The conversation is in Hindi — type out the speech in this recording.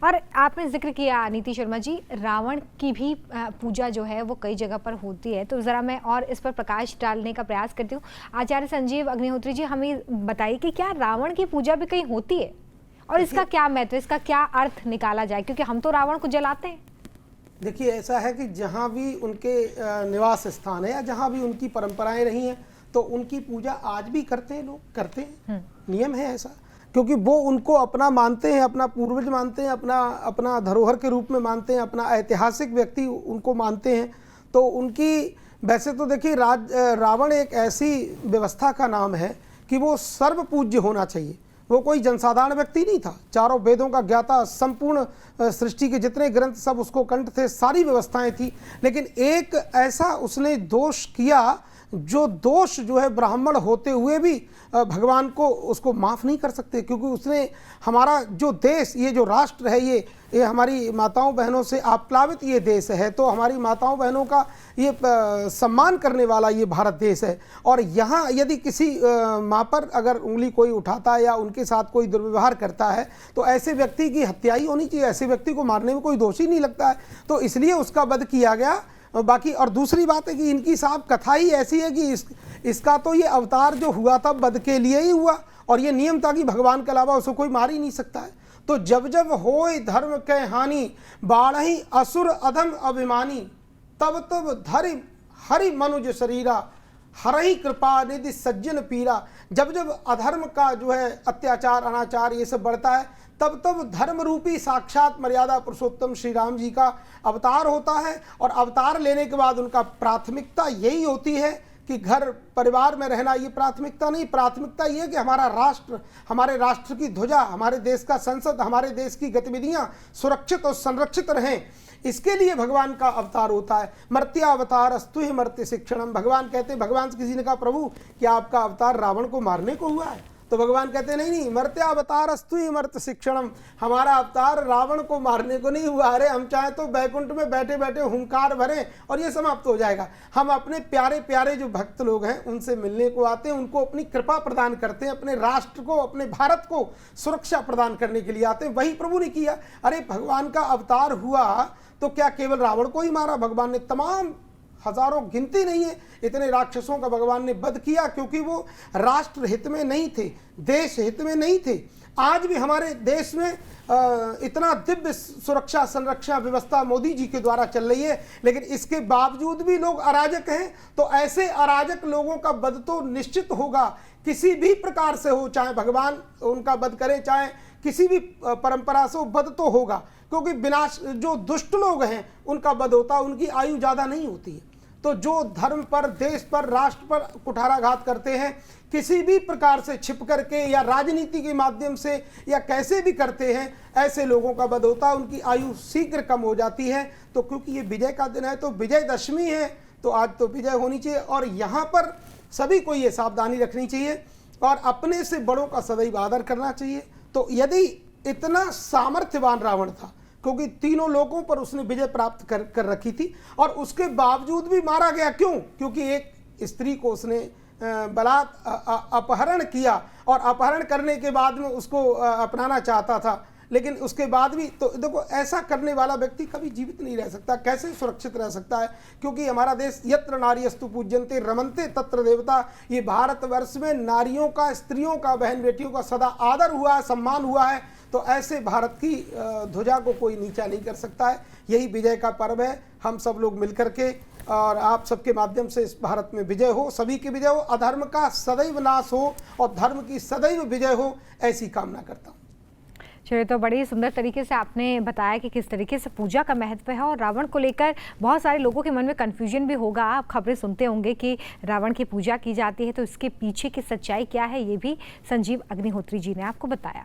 और आपने जिक्र किया नीति शर्मा जी, रावण की भी पूजा जो है वो कई जगह पर होती है, तो ज़रा मैं और इस पर प्रकाश डालने का प्रयास करती हूँ। आचार्य संजीव अग्निहोत्री जी, हमें बताइए कि क्या रावण की पूजा भी कहीं होती है और इसका क्या महत्व, इसका क्या अर्थ निकाला जाए, क्योंकि हम तो रावण को जलाते हैं। देखिए, ऐसा है कि जहाँ भी उनके निवास स्थान है या जहाँ भी उनकी परंपराएं रही हैं तो उनकी पूजा आज भी करते हैं, लोग करते हैं, नियम है ऐसा, क्योंकि वो उनको अपना मानते हैं, अपना पूर्वज मानते हैं, अपना धरोहर के रूप में मानते हैं, अपना ऐतिहासिक व्यक्ति उनको मानते हैं। तो उनकी वैसे तो देखिए, रावण एक ऐसी व्यवस्था का नाम है कि वो सर्व पूज्य होना चाहिए। वो कोई जनसाधारण व्यक्ति नहीं था, चारों वेदों का ज्ञाता, संपूर्ण सृष्टि के जितने ग्रंथ सब उसको कंठ थे, सारी व्यवस्थाएं थी। लेकिन एक ऐसा उसने दोष किया जो दोष जो है ब्राह्मण होते हुए भी भगवान को उसको माफ़ नहीं कर सकते, क्योंकि उसने हमारा जो देश, ये जो राष्ट्र है, ये हमारी माताओं बहनों से आप्लावित ये देश है, तो हमारी माताओं बहनों का ये सम्मान करने वाला ये भारत देश है। और यहाँ यदि किसी माँ पर अगर उंगली कोई उठाता है या उनके साथ कोई दुर्व्यवहार करता है तो ऐसे व्यक्ति की हत्या ही होनी चाहिए, ऐसे व्यक्ति को मारने में कोई दोष ही नहीं लगता है। तो इसलिए उसका वध किया गया। बाकी और दूसरी बात है कि इनकी साहब कथा ही ऐसी है कि इसका तो ये अवतार जो हुआ था वध के लिए ही हुआ, और ये नियम था कि भगवान के अलावा उसको कोई मार ही नहीं सकता है। तो जब जब होय धर्म के हानि, बाढ़ही असुर अधम अभिमानी, तब तब धरि हरि मनुज शरीरा, हरहि कृपा निधि सज्जन पीरा। जब जब अधर्म का जो है अत्याचार, अनाचार ये सब बढ़ता है, तब तब धर्म रूपी साक्षात मर्यादा पुरुषोत्तम श्री राम जी का अवतार होता है। और अवतार लेने के बाद उनका प्राथमिकता यही होती है कि घर परिवार में रहना, ये प्राथमिकता नहीं, प्राथमिकता ये कि हमारा राष्ट्र, हमारे राष्ट्र की ध्वजा, हमारे देश का संसद, हमारे देश की गतिविधियां सुरक्षित और संरक्षित रहें, इसके लिए भगवान का अवतार होता है। मर्त्यावतार अस्तु ही मर्त्य शिक्षणम। भगवान कहते हैं, भगवान से किसी ने कहा प्रभु क्या आपका अवतार रावण को मारने को हुआ है? तो भगवान कहते नहीं नहीं, मर्त्यावतार अस्तु ही मर्त्य शिक्षणम, हमारा अवतार रावण को मारने को नहीं हुआ। अरे हम चाहे तो बैकुंठ में बैठे बैठे हुंकार भरें और ये समाप्त हो जाएगा। हम अपने प्यारे प्यारे जो भक्त लोग हैं उनसे मिलने को आते हैं, उनको अपनी कृपा प्रदान करते हैं, अपने राष्ट्र को, अपने भारत को सुरक्षा प्रदान करने के लिए आते हैं। वही प्रभु ने किया। अरे भगवान का अवतार हुआ तो क्या केवल रावण को ही मारा? भगवान ने तमाम हजारों, गिनती नहीं है, इतने राक्षसों का भगवान ने वध किया, क्योंकि वो राष्ट्र हित में नहीं थे, देश हित में नहीं थे। आज भी हमारे देश में इतना दिव्य सुरक्षा संरक्षा व्यवस्था मोदी जी के द्वारा चल रही है, लेकिन इसके बावजूद भी लोग अराजक हैं। तो ऐसे अराजक लोगों का वध तो निश्चित होगा, किसी भी प्रकार से हो, चाहे भगवान उनका वध करे, चाहे किसी भी परंपरा से वध तो होगा, क्योंकि विनाश, जो दुष्ट लोग हैं उनका वध होता है, उनकी आयु ज़्यादा नहीं होती है। तो जो धर्म पर, देश पर, राष्ट्र पर कुठाराघात करते हैं, किसी भी प्रकार से छिप करके या राजनीति के माध्यम से या कैसे भी करते हैं, ऐसे लोगों का वध होता है, उनकी आयु शीघ्र कम हो जाती है। तो क्योंकि ये विजय का दिन है, तो विजयदशमी है, तो आज तो विजय होनी चाहिए। और यहाँ पर सभी को ये सावधानी रखनी चाहिए और अपने से बड़ों का सदैव आदर करना चाहिए। तो यदि इतना सामर्थ्यवान रावण था, क्योंकि तीनों लोगों पर उसने विजय प्राप्त कर रखी थी, और उसके बावजूद भी मारा गया। क्यों? क्योंकि एक स्त्री को उसने बलात् अपहरण किया, और अपहरण करने के बाद में उसको अपनाना चाहता था, लेकिन उसके बाद भी। तो देखो, ऐसा करने वाला व्यक्ति कभी जीवित नहीं रह सकता, कैसे सुरक्षित रह सकता है? क्योंकि हमारा देश यत्र नार्यस्तु पूज्यन्ते रमन्ते तत्र देवता, ये भारतवर्ष में नारियों का, स्त्रियों का, बहन बेटियों का सदा आदर हुआ है, सम्मान हुआ है। तो ऐसे भारत की ध्वजा को कोई नीचा नहीं कर सकता है। यही विजय का पर्व है। हम सब लोग मिलकर के और आप सबके माध्यम से इस भारत में विजय हो, सभी की विजय हो, अधर्म का सदैव नाश हो और धर्म की सदैव विजय हो, ऐसी कामना करता हूँ। चलिए, तो बड़ी सुंदर तरीके से आपने बताया कि किस तरीके से पूजा का महत्व है, और रावण को लेकर बहुत सारे लोगों के मन में कन्फ्यूजन भी होगा। आप खबरें सुनते होंगे कि रावण की पूजा की जाती है, तो इसके पीछे की सच्चाई क्या है, ये भी संजीव अग्निहोत्री जी ने आपको बताया।